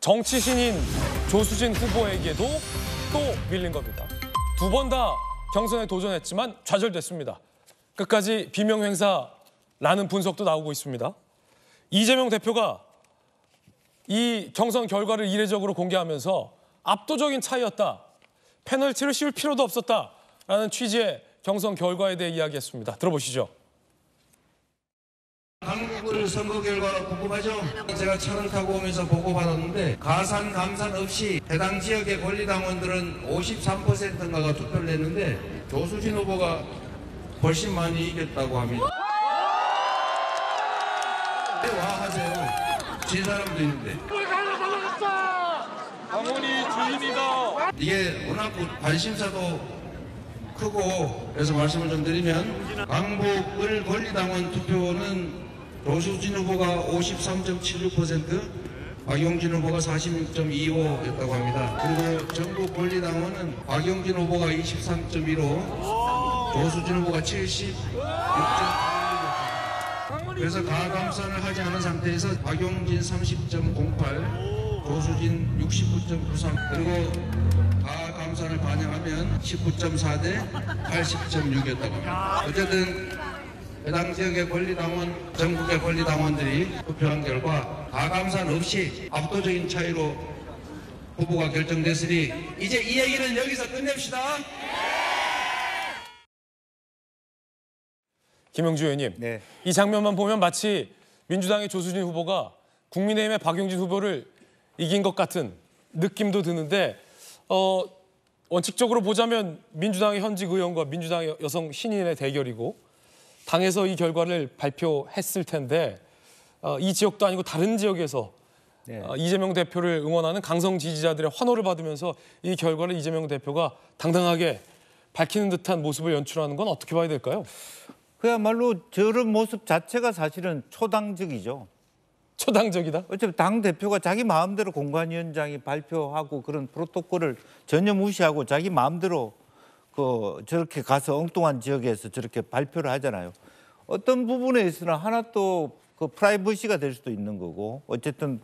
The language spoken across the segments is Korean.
정치 신인 조수진 후보에게도 또 밀린 겁니다. 두 번 다 경선에 도전했지만 좌절됐습니다. 끝까지 비명행사라는 분석도 나오고 있습니다. 이재명 대표가 이 경선 결과를 이례적으로 공개하면서 압도적인 차이였다. 페널티를 씌울 필요도 없었다라는 취지의 경선 결과에 대해 이야기했습니다. 들어보시죠. 한국을 선거 결과 궁금하죠? 제가 차를 타고 오면서 보고받았는데 가산, 감산 없이 해당 지역의 권리당원들은 53%인가가 투표를 했는데 조수진 후보가 훨씬 많이 이겼다고 합니다. 왜 와 하세요? 진 사람도 있는데. 강원이 주인이다. 이게 워낙 관심사도 크고 그래서 말씀을 좀 드리면 강북을 권리당원 투표는 조수진 후보가 53.76%, 박용진 후보가 46.25였다고 합니다. 그리고 전국 권리당원은 박용진 후보가 23.15, 조수진 후보가 76.86. 그래서 가감산을 하지 않은 상태에서 박용진 30.08, 조수진 69.93, 그리고 가감산을 반영하면 19.4 대 80.6이었다고 합니다. 어쨌든 해당 지역의 권리당원, 전국의 권리당원들이 투표한 결과 가감산 없이 압도적인 차이로 후보가 결정됐으니 이제 이 얘기는 여기서 끝냅시다. 김영주 의원님, 네. 이 장면만 보면 마치 민주당의 조수진 후보가 국민의힘의 박용진 후보를 이긴 것 같은 느낌도 드는데 원칙적으로 보자면 민주당의 현직 의원과 민주당의 여성 신인의 대결이고 당에서 이 결과를 발표했을 텐데 이 지역도 아니고 다른 지역에서 이재명 대표를 응원하는 강성 지지자들의 환호를 받으면서 이 결과를 이재명 대표가 당당하게 밝히는 듯한 모습을 연출하는 건 어떻게 봐야 될까요? 그야말로 저런 모습 자체가 사실은 초당적이죠. 초당적이다? 어차피 당 대표가 자기 마음대로 공관위원장이 발표하고 그런 프로토콜을 전혀 무시하고 자기 마음대로 저렇게 가서 엉뚱한 지역에서 저렇게 발표를 하잖아요. 어떤 부분에 있으나 하나 또 프라이버시가 될 수도 있는 거고 어쨌든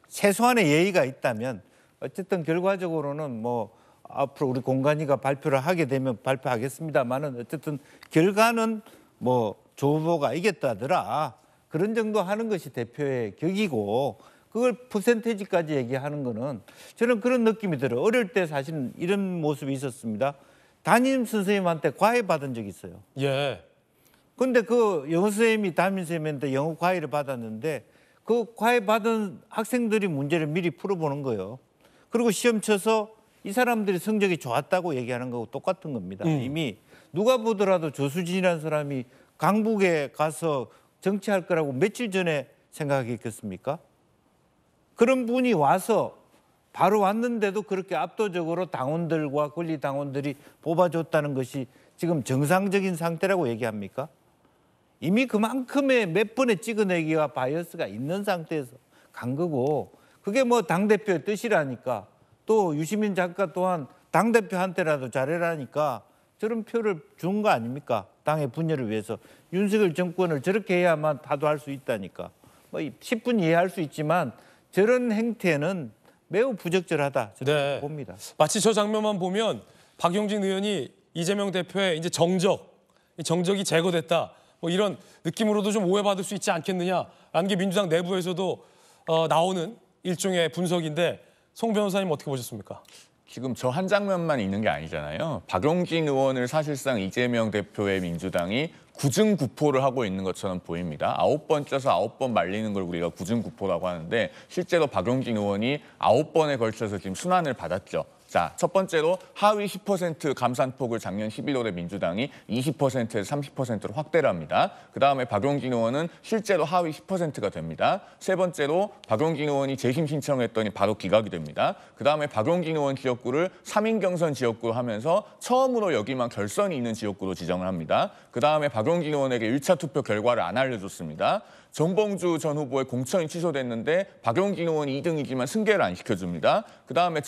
최소한의 예의가 있다면 어쨌든 결과적으로는 뭐 앞으로 우리 공관위가 발표를 하게 되면 발표하겠습니다만은 어쨌든 결과는 뭐 조 후보가 이겼다더라. 그런 정도 하는 것이 대표의 격이고 그걸 퍼센테이지까지 얘기하는 거는 저는 그런 느낌이 들어요. 어릴 때 사실은 이런 모습이 있었습니다. 담임 선생님한테 과외 받은 적이 있어요. 예. 근데 그 영어 선생님이 담임 선생님한테 영어 과외를 받았는데 그 과외 받은 학생들이 문제를 미리 풀어보는 거예요. 그리고 시험 쳐서 이 사람들이 성적이 좋았다고 얘기하는 거하고 똑같은 겁니다. 이미 누가 보더라도 조수진이라는 사람이 강북에 가서 정치할 거라고 며칠 전에 생각했겠습니까? 그런 분이 와서 바로 왔는데도 그렇게 압도적으로 당원들과 권리당원들이 뽑아줬다는 것이 지금 정상적인 상태라고 얘기합니까? 이미 그만큼의 몇 번의 찍어내기와 바이어스가 있는 상태에서 간 거고 그게 뭐 당대표의 뜻이라니까 또 유시민 작가 또한 당대표한테라도 잘해라니까 저런 표를 준 거 아닙니까? 당의 분열을 위해서. 윤석열 정권을 저렇게 해야만 타도할 수 있다니까. 뭐 10분 이해할 수 있지만 저런 행태는 매우 부적절하다 저는 봅니다. 마치 저 장면만 보면 박용진 의원이 이재명 대표의 이제 정적이 제거됐다. 뭐 이런 느낌으로도 좀 오해받을 수 있지 않겠느냐라는 게 민주당 내부에서도 나오는 일종의 분석인데 송 변호사님 어떻게 보셨습니까? 지금 저 한 장면만 있는 게 아니잖아요. 박용진 의원을 사실상 이재명 대표의 민주당이 구증구포를 하고 있는 것처럼 보입니다. 9번 쪄서 9번 말리는 걸 우리가 구증구포라고 하는데 실제로 박용진 의원이 9번에 걸쳐서 지금 순환을 받았죠. 자, 첫 번째로 하위 10% 감산폭을 작년 11월에 민주당이 20%에서 30%로 확대를 합니다. 그다음에 박용진 의원은 실제로 하위 10%가 됩니다. 세 번째로 박용진 의원이 재심 신청했더니 바로 기각이 됩니다. 그다음에 박용진 의원 지역구를 3인 경선 지역구로 하면서 처음으로 여기만 결선이 있는 지역구로 지정을 합니다. 그다음에 박용진 의원에게 1차 투표 결과를 안 알려줬습니다. 정봉주 전 후보의 공천이 취소됐는데 박용진 의원이 2등이지만 승계를 안 시켜줍니다. 그다음에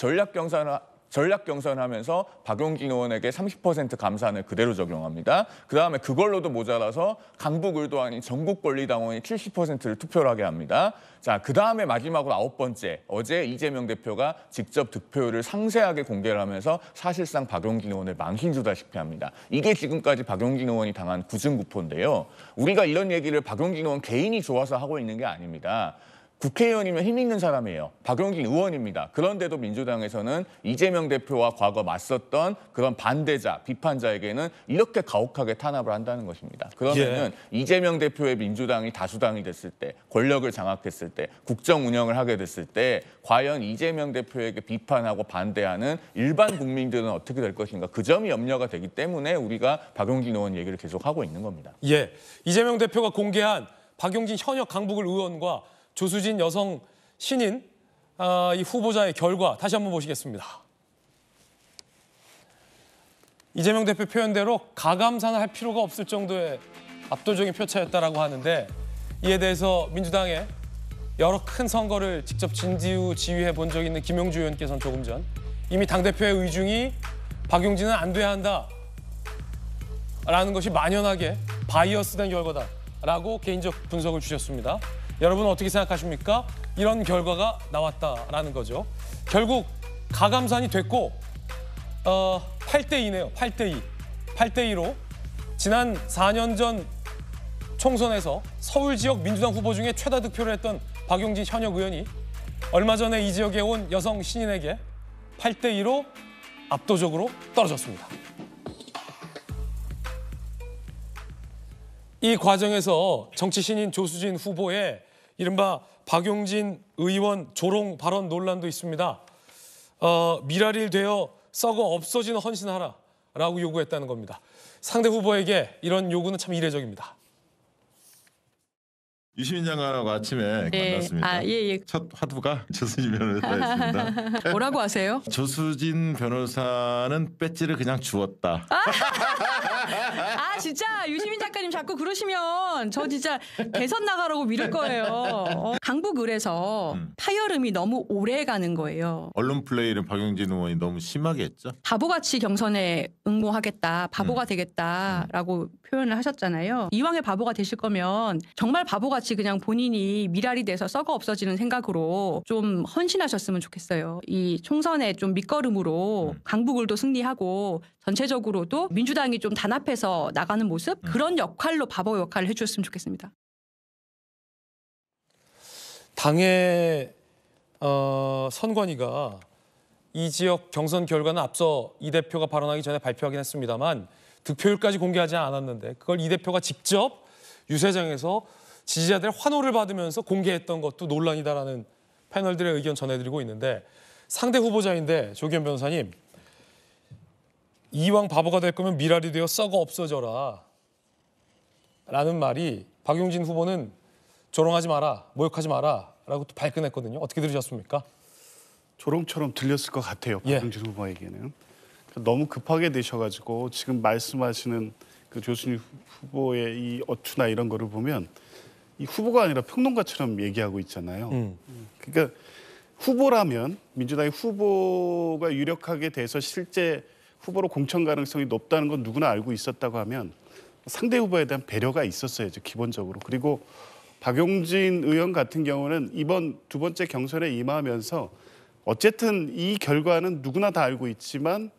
전략 경선하면서 박용진 의원에게 30% 감산을 그대로 적용합니다. 그다음에 그걸로도 모자라서 강북 의도 아닌 전국 권리당원이 70%를 투표를 하게 합니다. 자, 그다음에 마지막으로 9번째, 어제 이재명 대표가 직접 득표율을 상세하게 공개를 하면서 사실상 박용진 의원을 망신주다시피 합니다. 이게 지금까지 박용진 의원이 당한 구승구포인데요. 우리가 이런 얘기를 박용진 의원 개인이 좋아서 하고 있는 게 아닙니다. 국회의원이면 힘 있는 사람이에요. 박용진 의원입니다. 그런데도 민주당에서는 이재명 대표와 과거 맞섰던 그런 반대자, 비판자에게는 이렇게 가혹하게 탄압을 한다는 것입니다. 그러면은 이재명 대표의 민주당이 다수당이 됐을 때, 권력을 장악했을 때, 국정 운영을 하게 됐을 때 과연 이재명 대표에게 비판하고 반대하는 일반 국민들은 어떻게 될 것인가, 그 점이 염려가 되기 때문에 우리가 박용진 의원 얘기를 계속하고 있는 겁니다. 예, 이재명 대표가 공개한 박용진 현역 강북을 의원과 조수진 여성 신인 이 후보자의 결과 다시 한번 보시겠습니다. 이재명 대표 표현대로 가감산을 할 필요가 없을 정도의 압도적인 표차였다라고 하는데, 이에 대해서 민주당의 여러 큰 선거를 직접 지휘해 본 적이 있는 김용주 의원께서는 조금 전 이미 당대표의 의중이 박용진은 안 돼야 한다라는 것이 만연하게 바이어스된 결과다라고 개인적 분석을 주셨습니다. 여러분은 어떻게 생각하십니까? 이런 결과가 나왔다라는 거죠. 결국 가감산이 됐고 8대2네요. 8대2. 8대2로 지난 4년 전 총선에서 서울 지역 민주당 후보 중에 최다 득표를 했던 박용진 현역 의원이 얼마 전에 이 지역에 온 여성 신인에게 8대2로 압도적으로 떨어졌습니다. 이 과정에서 정치 신인 조수진 후보의 이른바 박용진 의원 조롱 발언 논란도 있습니다. 미라릴 되어 썩어 없어지는 헌신하라라고 요구했다는 겁니다. 상대 후보에게 이런 요구는 참 이례적입니다. 유시민 장관하고 아침에 만났습니다. 예. 첫 화두가 조수진 변호사였습니다. 뭐라고 하세요? 조수진 변호사는 배지를 그냥 주었다. 진짜 유시민 작가님 자꾸 그러시면 저 진짜 대선 나가라고 미룰 거예요. 강북을에서 파열음이 너무 오래 가는 거예요. 언론 플레이를 박용진 의원이 너무 심하게 했죠. 바보같이 경선에 응모하겠다, 바보가 되겠다라고 표현을 하셨잖아요. 이왕에 바보가 되실 거면 정말 바보같이 그냥 본인이 미랄이 돼서 썩어 없어지는 생각으로 좀 헌신하셨으면 좋겠어요. 이 총선에 좀 밑거름으로 강북을도 승리하고 전체적으로도 민주당이 좀 단합해서 나가는 모습, 그런 역할로 바보 역할을 해주셨으면 좋겠습니다. 당의 선관위가 이 지역 경선 결과는 앞서 이 대표가 발언하기 전에 발표하긴 했습니다만 득표율까지 공개하지 않았는데 그걸 이 대표가 직접 유세장에서 지지자들의 환호를 받으면서 공개했던 것도 논란이다라는 패널들의 의견 전해드리고 있는데, 상대 후보자인데 조기현 변호사님, 이왕 바보가 될 거면 미랄이 되어 썩어 없어져라 라는 말이 박용진 후보는 조롱하지 마라, 모욕하지 마라 라고 또 발끈했거든요. 어떻게 들으셨습니까? 조롱처럼 들렸을 것 같아요. 박용진 후보에게는. 너무 급하게 되셔가지고 지금 말씀하시는 그 조수진 후보의 이 어투나 이런 거를 보면 이 후보가 아니라 평론가처럼 얘기하고 있잖아요. 그러니까 후보라면 민주당의 후보가 유력하게 돼서 실제 후보로 공천 가능성이 높다는 건 누구나 알고 있었다고 하면 상대 후보에 대한 배려가 있었어야죠, 기본적으로. 그리고 박용진 의원 같은 경우는 이번 두 번째 경선에 임하면서 어쨌든 이 결과는 누구나 다 알고 있지만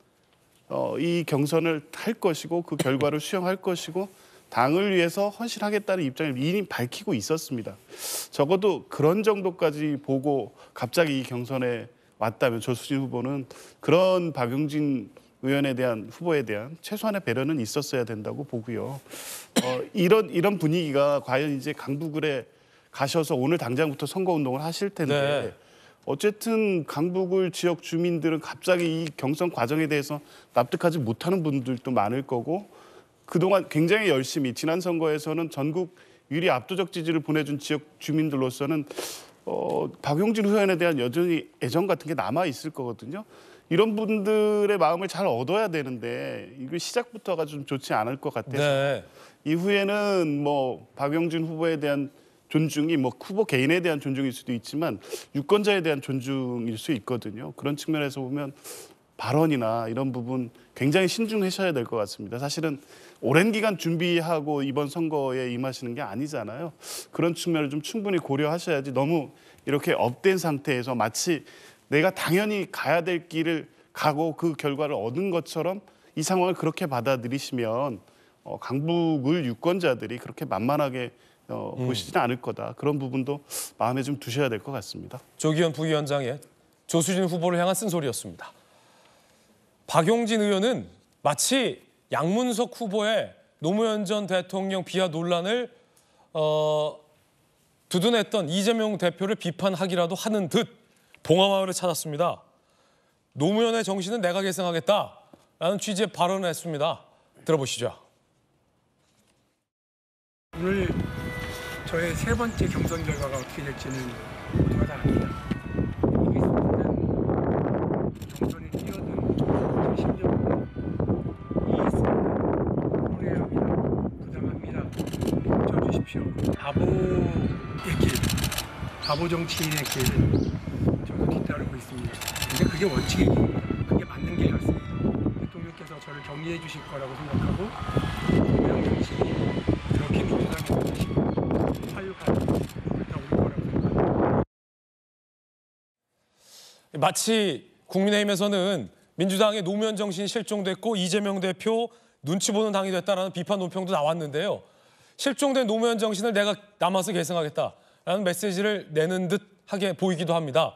이 경선을 할 것이고 그 결과를 수용할 것이고 당을 위해서 헌신하겠다는 입장을 이미 밝히고 있었습니다. 적어도 그런 정도까지 보고 갑자기 이 경선에 왔다면 조수진 후보는 그런 박용진 의원에 대한 후보에 대한 최소한의 배려는 있었어야 된다고 보고요. 이런 분위기가 과연 이제 강북을에 가셔서 오늘 당장부터 선거운동을 하실 텐데 어쨌든 강북을 지역 주민들은 갑자기 이 경선 과정에 대해서 납득하지 못하는 분들도 많을 거고, 그동안 굉장히 열심히 지난 선거에서는 전국 유리 압도적 지지를 보내준 지역 주민들로서는 박용진 의원에 대한 여전히 애정 같은 게 남아 있을 거거든요. 이런 분들의 마음을 잘 얻어야 되는데 이거 시작부터가 좀 좋지 않을 것 같아서 이후에는 뭐 박용진 후보에 대한 존중이 뭐 후보 개인에 대한 존중일 수도 있지만 유권자에 대한 존중일 수 있거든요. 그런 측면에서 보면 발언이나 이런 부분 굉장히 신중하셔야 될 것 같습니다. 사실은 오랜 기간 준비하고 이번 선거에 임하시는 게 아니잖아요. 그런 측면을 좀 충분히 고려하셔야지 너무 이렇게 업된 상태에서 마치 내가 당연히 가야 될 길을 가고 그 결과를 얻은 것처럼 이 상황을 그렇게 받아들이시면 강북을 유권자들이 그렇게 만만하게 보시지는 않을 거다. 그런 부분도 마음에 좀 두셔야 될 것 같습니다. 조기현 부위원장의 조수진 후보를 향한 쓴소리였습니다. 박용진 의원은 마치 양문석 후보의 노무현 전 대통령 비하 논란을 두둔했던 이재명 대표를 비판하기라도 하는 듯 봉화마을을 찾았습니다. 노무현의 정신은 내가 계승하겠다라는 취지의 발언을 했습니다. 들어보시죠. 오늘 저의 세 번째 경선 결과가 어떻게 될지는 모두가 다 압니다. 이길 수 있는 경선에 뛰어든 제 심정은 이해했습니다. 후회합니다. 부담합니다. 멈춰주십시오. 바보의 길, 바보 정치인의 길 저도 뒤따르고 있습니다. 근데 그게 원칙의 길입니다. 그게 맞는 길 같습니다. 대통령께서 저를 격려해 주실 거라고 생각하고 이재명 정치인이 그렇게 민주당에 보시고 화유하고 그렇다 올 거라고 생각합니다. 마치 국민의힘에서는 민주당의 노무현 정신이 실종됐고 이재명 대표 눈치 보는 당이 됐다라는 비판 논평도 나왔는데요. 실종된 노무현 정신을 내가 남아서 계승하겠다라는 메시지를 내는 듯하게 보이기도 합니다.